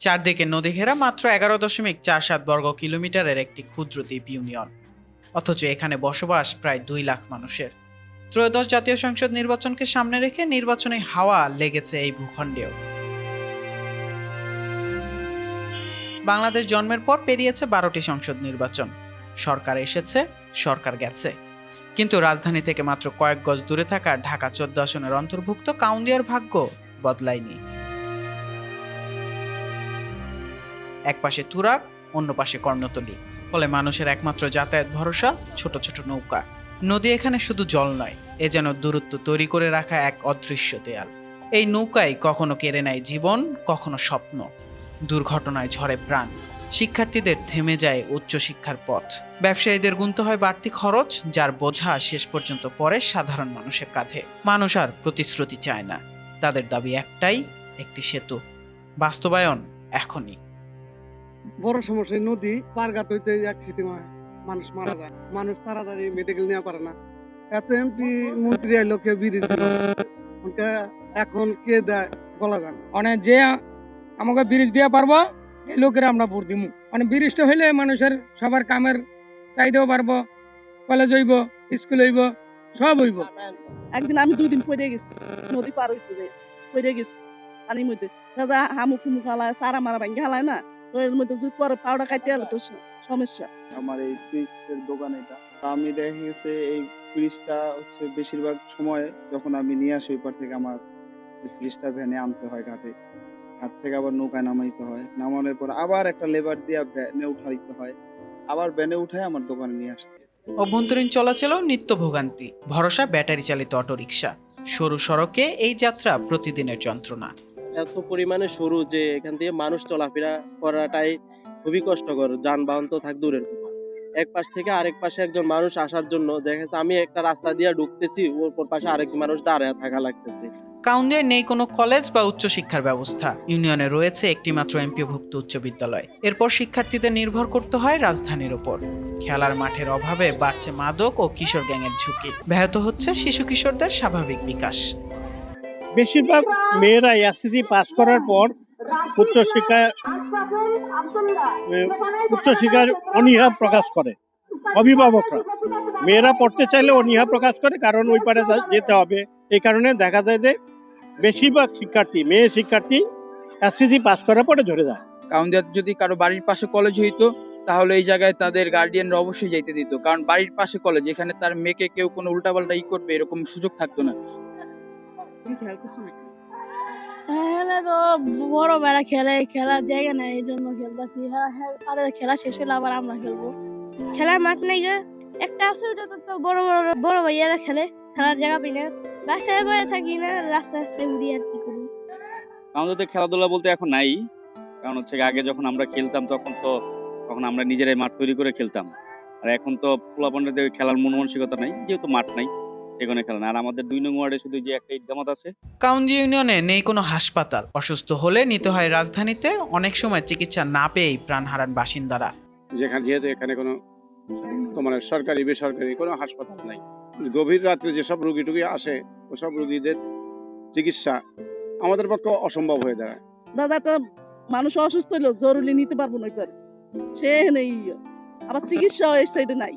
চারদিকে নদী ঘেরা মাত্র 11.47 বর্গ কিলোমিটারের একটি ক্ষুদ্র দ্বীপ ইউনিয়ন, অথচ এখানে বসবাস প্রায় 2 লাখ মানুষের। ত্রয়োদশ জাতীয় সংসদ নির্বাচনকে সামনে রেখে নির্বাচনী হাওয়া লেগেছে এই ভূখণ্ডেও। বাংলাদেশ জন্মের পর পেরিয়েছে 12টি সংসদ নির্বাচন। সরকার এসেছে, সরকার গেছে, কিন্তু রাজধানী থেকে মাত্র কয়েক গজ দূরে থাকা ঢাকা 14 আসনের অন্তর্ভুক্ত কাউন্দিয়ার ভাগ্য বদলায়নি। এক পাশে তুরাগ, অন্য পাশে কর্ণতলী, ফলে মানুষের একমাত্র যাতায়াত ভরসা ছোট ছোট নৌকা। নদী এখানে শুধু জল নয়, এ যেন দূরত্ব তৈরি করে রাখা এক অদৃশ্য দেয়াল। এই নৌকায় কখনো কেড়ে নেয় জীবন, কখনো স্বপ্ন। দুর্ঘটনায় ঝরে প্রাণ, শিক্ষার্থীদের থেমে যায় উচ্চশিক্ষার পথ, ব্যবসায়ীদের গুনতে হয় বাড়তি খরচ, যার বোঝা শেষ পর্যন্ত পড়ে সাধারণ মানুষের কাঁধে। মানুষ আর প্রতিশ্রুতি চায় না, তাদের দাবি একটাই, একটি সেতু। বাস্তবায়ন এখনই। বড় সমস্যা নদী পারঘাট হইতে অ্যাক্সিডেন্ট হয়, মানুষ মারা যায়, মানুষ তাড়াতাড়ি মেডিকেল নেওয়া পারে না। এত এমপি মন্ত্রী আইলো, কেউ ব্রিজ দিল, এখন কে দেয় বলা যায় না। মানে যে আমাকে ব্রিজ দিয়ে পারবো এই লোকের আমরা ভোট দিব। মানে ব্রিজটা হইলে মানুষের সবার কামের চাইতেও পারবো, কলেজ হইব, স্কুল হইব, সব হইব। একদিন আমি 2 দিন পড়ে গেছি, নদী পার হইতে পড়ে গেছি পানির মধ্যে। দাদা হামুক হুমুক হালায়, চারা মারা ভাঙ্গি হালায় না, তো এর মধ্যে যদি পরে পাউডার কাটতে হলে তো সমস্যা। আমার এই ফ্রিজের দোকান এটা, আমি দেখা গেছে এই ফ্রিজটা হচ্ছে বেশিরভাগ সময় যখন আমি নিয়ে আসি ওই পার থেকে আমার এই ফ্রিজটা ভ্যানে আনতে হয় ঘাট থেকে আবার নৌকায় নামাইতে হয়, নামানোর পর আবার একটা লেবার দিয়ে ভ্যানে উঠাইতে হয়, আবার ভ্যানে উঠায় আমার দোকানে নিয়ে আসতে। অভ্যন্তরীণ চলাচলেও নিত্য ভোগান্তি, ভরসা ব্যাটারি চালিত অটোরিকশা। সরু সড়কে এই যাত্রা প্রতিদিনের যন্ত্রণা। এত পরিমাণে সরু যে এখান দিয়ে মানুষ চলাফেরা করাটাই খুবই কষ্টকর। যানবাহন তো থাক দূরের কথা, এক পাশ থেকে আরেক পাশে একজন মানুষ আসার জন্য দেখা যাচ্ছে আমি একটা রাস্তা দিয়ে ঢুকতেছি, ওর পাশে আরেকজন মানুষ দাঁড়ায় থাকা লাগতেছে। কাউন্দিয়ায় নেই কোনো কলেজ বা উচ্চশিক্ষার ব্যবস্থা। ইউনিয়নে রয়েছে একটি মাত্র এমপিওভুক্ত উচ্চ বিদ্যালয়। এরপর শিক্ষার্থীদের নির্ভর করতে হয় রাজধানীর উপর। খেলার মাঠের অভাবে বাড়ছে মাদক ও কিশোর গ্যাংয়ের ঝুঁকি, ব্যাহত হচ্ছে শিশু কিশোরদের স্বাভাবিক বিকাশ। বেশিরভাগ মেয়েরা এসএসসি পাস করার পর উচ্চশিক্ষার অনীহা প্রকাশ করে। অভিভাবকরা মেয়েরা পড়তে চাইলে অনীহা প্রকাশ করে, কারণ ওই পারে যেতে হবে। এই কারণে দেখা যায় যে বেশিরভাগ শিক্ষার্থী, মেয়ে শিক্ষার্থী এসএসসি পাস করার পরে ধরে যায়। কাউন্দিয়াতে যদি কারো বাড়ির পাশে কলেজ হইতো তাহলে এই জায়গায় তাদের গার্ডিয়ানরা অবশ্যই যাইতে দিত, কারণ বাড়ির পাশে কলেজ, এখানে তার মেয়েকে কেউ কোনো উল্টাপাল্টা করবে এরকম সুযোগ থাকতো না। এখানে তো বড় মেয়েরা খেলে, খেলার জায়গা নাই, এই জন্য খেলতেছি। তাদের খেলা শেষ হলে আবার আমরা খেলবো। খেলার মাঠ নাই গে, একটা আছে, ওটা তো বড় বড় বড় ভাইয়ারা খেলে, খেলার জায়গা পাই না, বাসায় বসে থাকি না, রাস্তা রাস্তায় ঘুরি আর কি করি। আমাদের খেলাধুলা বলতে এখন নাই, কারণ হচ্ছে আগে যখন আমরা খেলতাম তখন আমরা নিজেরাই মাঠ তৈরি করে খেলতাম। আর এখন তো পোলাপানদের খেলার মন মানসিকতা নাই, যেহেতু মাঠ নাই সেখানে খেলা না। আর আমাদের 2 নং ওয়ার্ডে শুধু যে একটা ঈদগাহ মাঠ আছে। কাউন্দিয়া ইউনিয়নে নেই কোনো হাসপাতাল। অসুস্থ হলে নিতে হয় রাজধানীতে, অনেক সময় চিকিৎসা না পেয়েই প্রাণ হারান বাসিন্দারা। যেহেতু এখানে কোনো তোমার সরকারি বেসরকারি কোনো হাসপাতাল নাই, গভীর রাত্রে যেসব রুগী টুগী আসে ওসব রুগীদের চিকিৎসা আমাদের পক্ষে অসম্ভব হয়ে দাঁড়ায়। দাদা একটা মানুষ অসুস্থ হইলো, জরুরি নিতে পারবো না, সে নেই, আবার চিকিৎসা এই সাইডে নাই,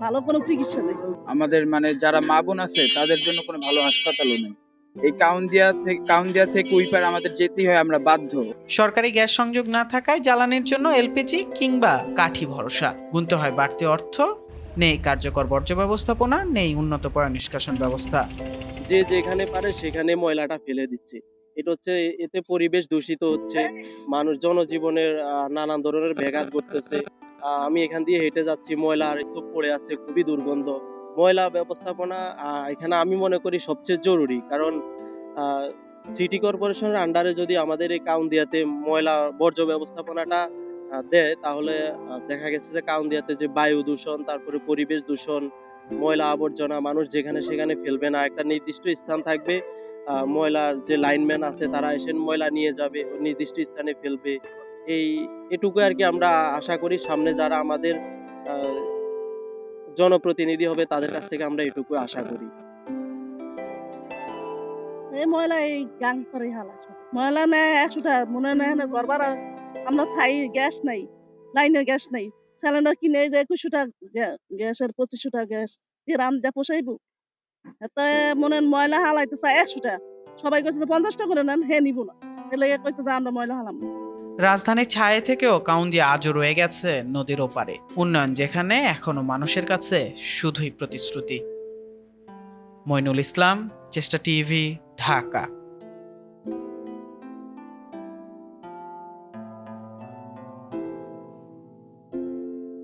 ভালো কোনো চিকিৎসা নেই। আমাদের যারা মা বোন আছে তাদের জন্য কোনো ভালো হাসপাতালও নেই। এই কাউন্দিয়া থেকে ওই পার আমাদের যেতেই হয়, আমরা বাধ্য। সরকারি গ্যাস সংযোগ না থাকায় জ্বালানির জন্য এলপিজি কিংবা কাঠি ভরসা। গুনতে হয় বাড়তি অর্থ, নেই কার্যকর বর্জ্য ব্যবস্থাপনা, নেই উন্নত পয় নিষ্কাশন ব্যবস্থা। যে যেখানে পারে সেখানে ময়লাটা ফেলে দিচ্ছে। এটা হচ্ছে, এতে পরিবেশ দূষিত হচ্ছে, মানুষ জনজীবনের নানান ধরনের ব্যাঘাত ঘটতেছে। আমি এখান দিয়ে হেঁটে যাচ্ছি, ময়লার স্তূপ পড়ে আছে, খুবই দুর্গন্ধ। ময়লা ব্যবস্থাপনা এখানে আমি মনে করি সবচেয়ে জরুরি, কারণ সিটি কর্পোরেশনের আন্ডারে যদি আমাদের এই কাউন্দিয়াতে ময়লা বর্জ্য ব্যবস্থাপনাটা দেয়, তাহলে দেখা গেছে যে কাউন্দিয়াতে যে বায়ু দূষণ, তারপরে পরিবেশ দূষণ, ময়লা আবর্জনা মানুষ যেখানে সেখানে ফেলবে না, একটা নির্দিষ্ট স্থান থাকবে, ময়লার যে লাইনম্যান আছে তারা এসে ময়লা নিয়ে যাবে, নির্দিষ্ট স্থানে ফেলবে। এটুকু আর কি আমরা আশা করি, সামনে যারা আমাদের জনপ্রতিনিধি হবে তাদের কাছ থেকে আমরা এটুকু আশা করি। এই ময়লা এই গাং করে হালা ময়লা নেয় 100টা মনে নেয় না ঘর ভাড়া আমরা থাই গ্যাস নাই লাইনের গ্যাস নাই সিলিন্ডার কিনে যে 2100টা গ্যাসের 2500টা গ্যাস দিয়ে রান্না পোষাইব এত মনে ময়লা হালাইতে চায় 100টা সবাই কইছে যে 50টা করে নেন হে নিব না এলে কইছে যে আমরা ময়লা হালাম না। রাজধানীর ছায়া থেকেও কাউন্দিয়া আজও রয়ে গেছে নদীর ওপারে, উন্নয়ন যেখানে এখনো মানুষের কাছে শুধুই প্রতিশ্রুতি। মইনুল ইসলাম, চেষ্টা টিভি, ঢাকা।